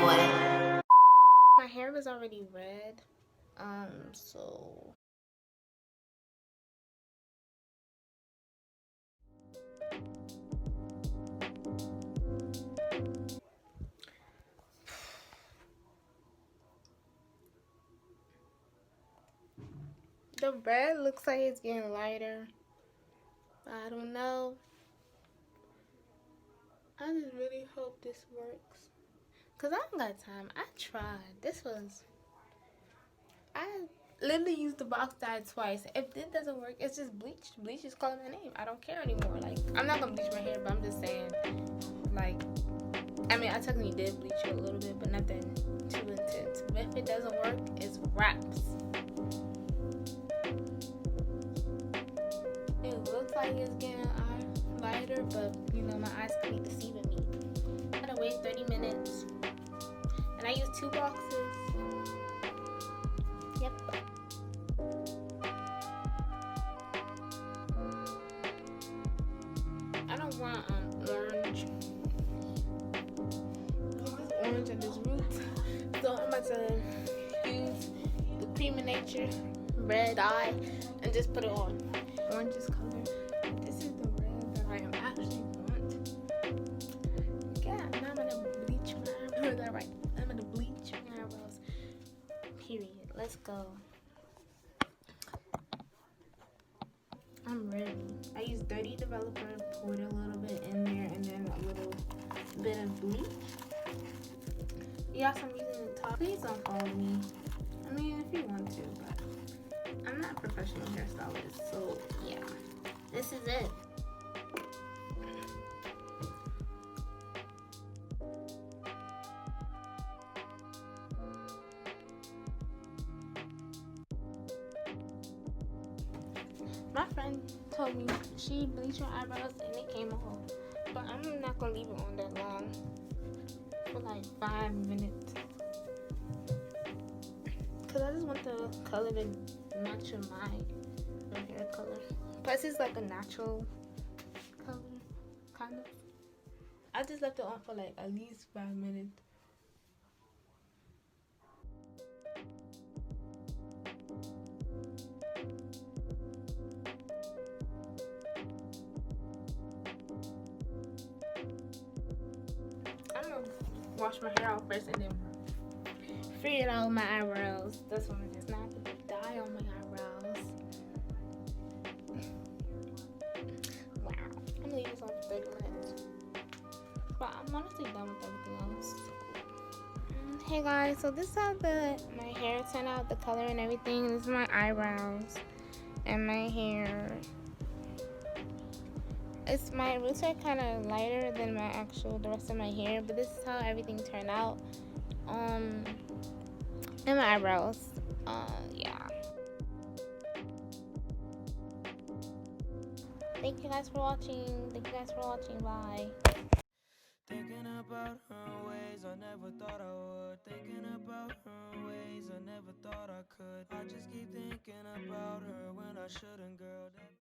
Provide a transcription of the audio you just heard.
boy. My hair was already red, so the red looks like it's getting lighter. I don't know. I just really hope this works. Cause I don't got time. I tried. I literally used the box dye twice. If this doesn't work, it's just bleach. Bleach is calling my name. I don't care anymore. Like, I'm not gonna bleach my hair, but I'm just saying, like, I mean, I technically did bleach it a little bit, but nothing too intense. But if it doesn't work, it's wraps. It looks like it's getting lighter, but you know, my eyes can be deceiving me. I gotta wait 30 minutes. And I use 2 boxes. Yep. I don't want orange. This is orange at this root. So I'm about to use the Creme Nature red eye and just put it on. Orange is color. This is the red that I am actually want. Yeah, now I'm gonna bleach my eyebrows. Right. I'm gonna bleach my eyebrows. Period. Let's go. I'm ready. I used Dirty Developer, poured a little bit in there, and then a little bit of bleach. Yes, I'm using the top. Please don't follow me. I mean, if you want to, but I'm not a professional hairstylist, so yeah. This is it. My friend told me she bleached her eyebrows and it came off. But I'm not gonna leave it on that long. For like 5 minutes. Cause I just want the color to match my hair color. Plus it's like a natural color, kind of. I just left it on for like at least 5 minutes. I'm gonna wash my hair out first and then free it out my eyebrows. That's when I just not put dye on my eyebrows. Wow. I'm gonna leave this on for 30 minutes. But I'm honestly done with everything else. Hey guys, so this is how my hair turned out, the color and everything. This is my eyebrows and my hair. My roots are kind of lighter than the rest of my hair, but this is how everything turned out. And my eyebrows. Yeah. Thank you guys for watching. Bye. Thinking about her ways I never thought I would. Thinking about her ways I never thought I could. I just keep thinking about her when I shouldn't, girl.